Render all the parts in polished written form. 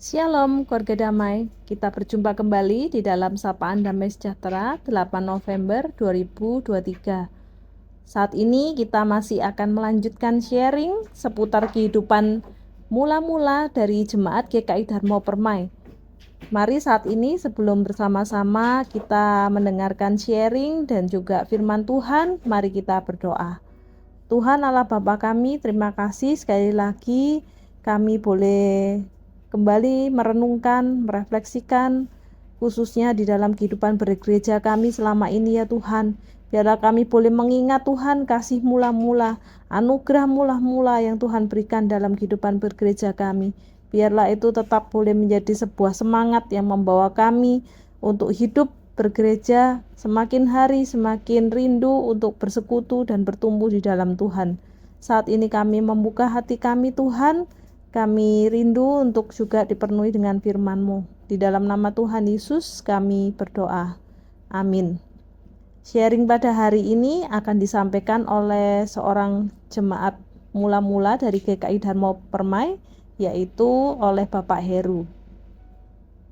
Shalom keluarga damai, kita berjumpa kembali di dalam Sapaan Damai Sejahtera 8 November 2023. Saat ini kita masih akan melanjutkan sharing seputar kehidupan mula-mula dari Jemaat GKI Dharma Permai. Mari saat ini sebelum bersama-sama kita mendengarkan sharing dan juga firman Tuhan, mari kita berdoa. Tuhan Allah Bapa kami, terima kasih sekali lagi kami boleh kembali merenungkan, merefleksikan khususnya di dalam kehidupan bergereja kami selama ini ya Tuhan. Biarlah kami boleh mengingat Tuhan kasih mula-mula, anugerah mula-mula yang Tuhan berikan dalam kehidupan bergereja kami. Biarlah itu tetap boleh menjadi sebuah semangat yang membawa kami untuk hidup bergereja semakin hari semakin rindu untuk bersekutu dan bertumbuh di dalam Tuhan. Saat ini kami membuka hati kami Tuhan, kami rindu untuk juga dipenuhi dengan firman-Mu. Di dalam nama Tuhan Yesus kami berdoa. Amin. Sharing pada hari ini akan disampaikan oleh seorang jemaat mula-mula dari GKI Dharma Permai, yaitu oleh Bapak Heru.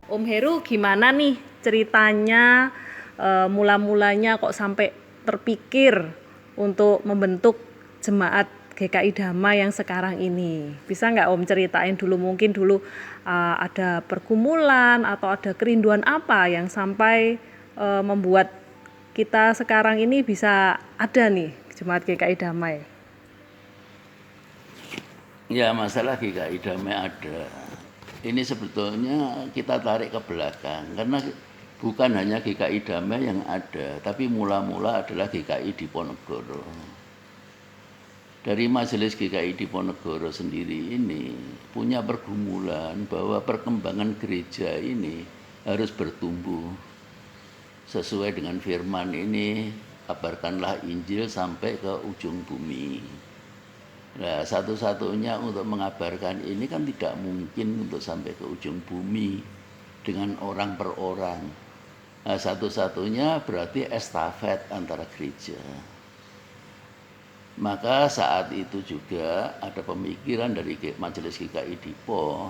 Om Heru, gimana nih ceritanya mula-mulanya kok sampai terpikir untuk membentuk jemaat GKI Dharma yang sekarang ini? Bisa nggak Om ceritain dulu, mungkin dulu ada pergumulan atau ada kerinduan apa yang sampai membuat kita sekarang ini bisa ada nih jemaat GKI Damai? Ya, masalah GKI Damai ada. Ini sebetulnya kita tarik ke belakang karena bukan hanya GKI Damai yang ada, tapi mula-mula adalah GKI Diponegoro. Dari Majelis GKI Diponegoro sendiri ini punya pergumulan bahwa perkembangan gereja ini harus bertumbuh sesuai dengan firman ini, kabarkanlah Injil sampai ke ujung bumi. Nah, satu-satunya untuk mengabarkan ini kan tidak mungkin untuk sampai ke ujung bumi dengan orang per orang. Nah, satu-satunya berarti estafet antara gereja. Maka saat itu juga ada pemikiran dari Majelis GKI Dipo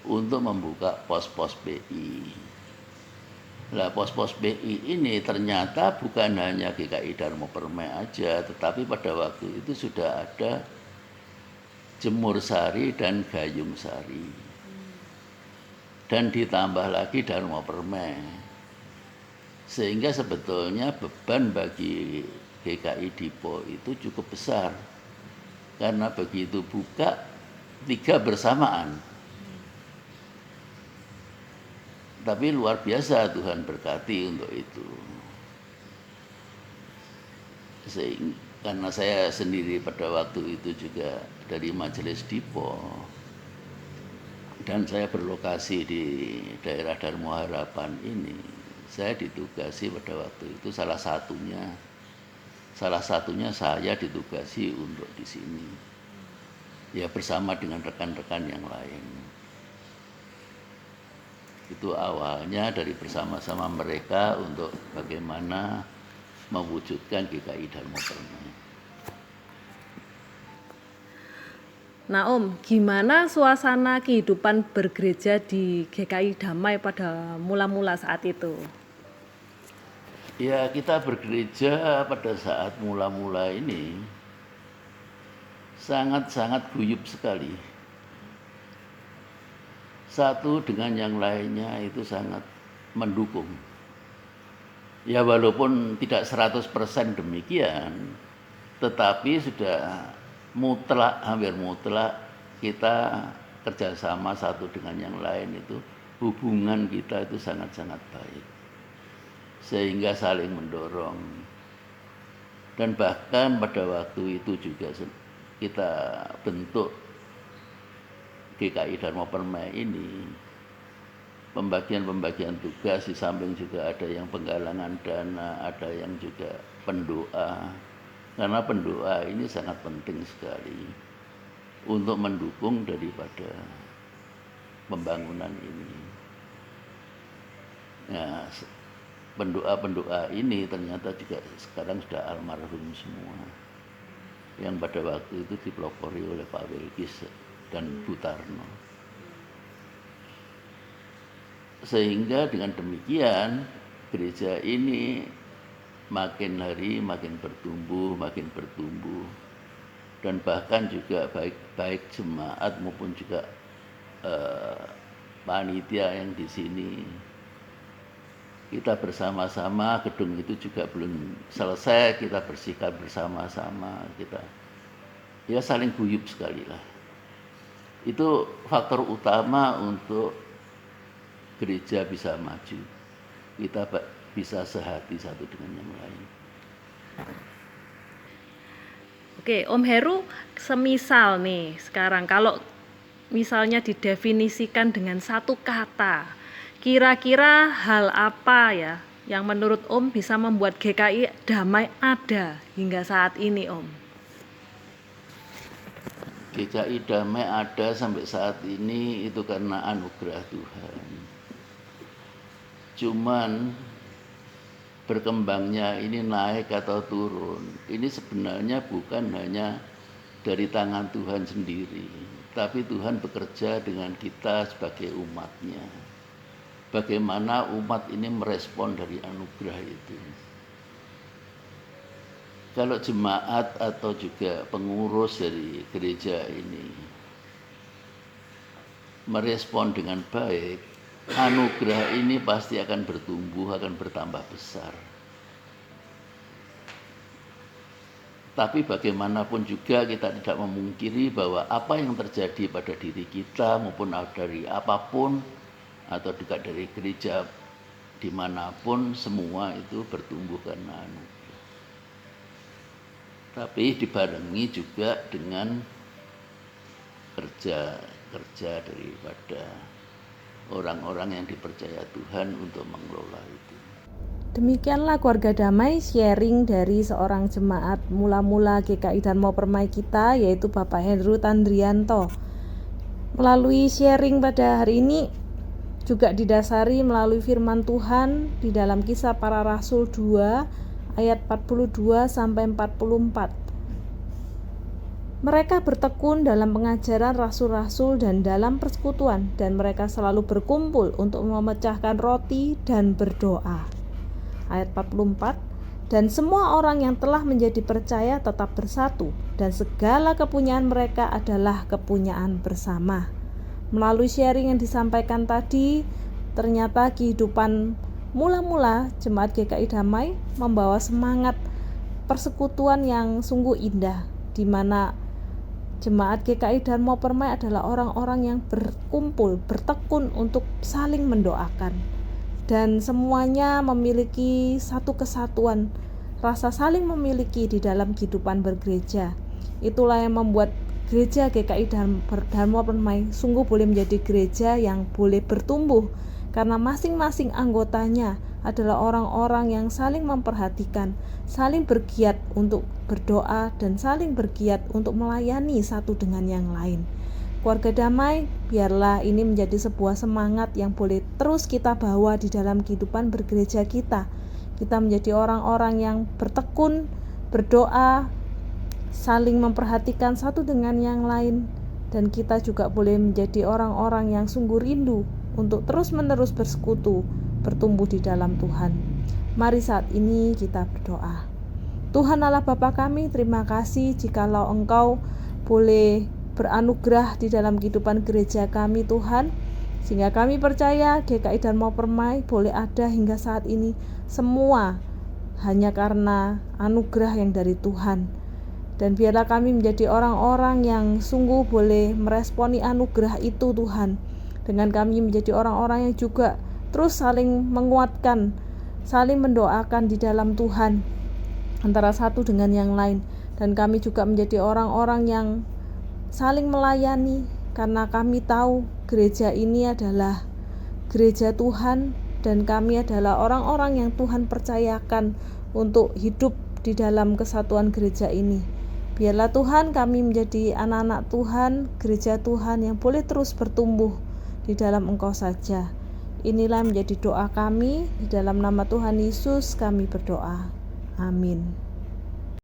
untuk membuka pos-pos BI. Nah, pos-pos BI ini ternyata bukan hanya GKI Dharma Permai aja, tetapi pada waktu itu sudah ada Jemur Sari dan Gayung Sari, dan ditambah lagi Dharma Permai, sehingga sebetulnya beban bagi GKI Dipo itu cukup besar karena begitu buka 3 bersamaan. Tapi luar biasa Tuhan berkati untuk itu. Karena saya sendiri pada waktu itu juga dari Majelis Dipo dan saya berlokasi di daerah Dharma Harapan ini, saya ditugasi pada waktu itu salah satunya saya ditugasi untuk di sini, ya bersama dengan rekan-rekan yang lain. Itu awalnya dari bersama-sama mereka untuk bagaimana mewujudkan GKI Dharma Permai. Nah Om, gimana suasana kehidupan bergereja di GKI Damai pada mula-mula saat itu? Ya, kita bergereja pada saat mula-mula ini sangat-sangat guyup sekali. Satu dengan yang lainnya itu sangat mendukung. Ya walaupun tidak 100% demikian, tetapi sudah mutlak, hampir mutlak kita kerjasama satu dengan yang lain itu, hubungan kita itu sangat-sangat baik. Sehingga saling mendorong. Dan bahkan pada waktu itu juga kita bentuk GKI Dharma Permai ini, pembagian tugas, di samping juga ada yang penggalangan dana, ada yang juga pendoa. Karena pendoa ini sangat penting sekali untuk mendukung daripada pembangunan ini. Nah, pendoa-pendoa ini ternyata juga sekarang sudah almarhum semua, yang pada waktu itu dipelopori oleh Pak Wilkis dan Bu Tarno. Sehingga dengan demikian gereja ini makin hari makin bertumbuh, dan bahkan juga baik jemaat maupun juga panitia yang di sini, kita bersama-sama, gedung itu juga belum selesai, kita bersihkan bersama-sama, kita ya saling guyup sekali lah. Itu faktor utama untuk gereja bisa maju, kita bisa sehati satu dengan yang lain. Oke, Om Heru, semisal nih sekarang kalau misalnya didefinisikan dengan satu kata, kira-kira hal apa ya yang menurut Om bisa membuat GKI damai ada hingga saat ini, Om? GKI damai ada sampai saat ini itu karena anugerah Tuhan. Cuman berkembangnya ini naik atau turun, ini sebenarnya bukan hanya dari tangan Tuhan sendiri, tapi Tuhan bekerja dengan kita sebagai umatnya. Bagaimana umat ini merespon dari anugerah itu. Kalau jemaat atau juga pengurus dari gereja ini merespon dengan baik, anugerah ini pasti akan bertumbuh, akan bertambah besar. Tapi bagaimanapun juga kita tidak memungkiri bahwa apa yang terjadi pada diri kita maupun dari apapun atau juga dari gereja dimanapun, semua itu bertumbuh karena anugerah. Tapi dibarengi juga dengan kerja daripada orang-orang yang dipercaya Tuhan untuk mengelola itu. Demikianlah keluarga damai sharing dari seorang jemaat mula-mula GKI Dharma Permai kita, yaitu Bapak Hendro Tandrianto. Melalui sharing pada hari ini juga didasari melalui firman Tuhan di dalam Kisah Para Rasul 2 ayat 42 sampai 44. Mereka bertekun dalam pengajaran rasul-rasul dan dalam persekutuan, dan mereka selalu berkumpul untuk memecahkan roti dan berdoa. Ayat 44, dan semua orang yang telah menjadi percaya tetap bersatu, dan segala kepunyaan mereka adalah kepunyaan bersama. Melalui sharing yang disampaikan tadi, ternyata kehidupan mula-mula Jemaat GKI Damai membawa semangat persekutuan yang sungguh indah, di mana Jemaat GKI Dharma Permai adalah orang-orang yang berkumpul, bertekun untuk saling mendoakan. Dan semuanya memiliki satu kesatuan, rasa saling memiliki di dalam kehidupan bergereja. Itulah yang membuat gereja GKI Dharma Permai sungguh boleh menjadi gereja yang boleh bertumbuh, karena masing-masing anggotanya adalah orang-orang yang saling memperhatikan, saling bergiat untuk berdoa, dan saling bergiat untuk melayani satu dengan yang lain. Keluarga damai, biarlah ini menjadi sebuah semangat yang boleh terus kita bawa di dalam kehidupan bergereja kita. Kita menjadi orang-orang yang bertekun, berdoa, saling memperhatikan satu dengan yang lain, dan kita juga boleh menjadi orang-orang yang sungguh rindu untuk terus-menerus bersekutu, bertumbuh di dalam Tuhan. Mari saat ini kita berdoa. Tuhan Allah Bapa kami, terima kasih jikalau Engkau boleh beranugerah di dalam kehidupan gereja kami Tuhan, sehingga kami percaya GKI Dharma Permai boleh ada hingga saat ini semua hanya karena anugerah yang dari Tuhan. Dan biarlah kami menjadi orang-orang yang sungguh boleh meresponi anugerah itu Tuhan, dengan kami menjadi orang-orang yang juga terus saling menguatkan, saling mendoakan di dalam Tuhan antara satu dengan yang lain. Dan kami juga menjadi orang-orang yang saling melayani, karena kami tahu gereja ini adalah gereja Tuhan, dan kami adalah orang-orang yang Tuhan percayakan untuk hidup di dalam kesatuan gereja ini. Biarlah Tuhan kami menjadi anak-anak Tuhan, gereja Tuhan yang boleh terus bertumbuh di dalam Engkau saja. Inilah menjadi doa kami, di dalam nama Tuhan Yesus kami berdoa. Amin.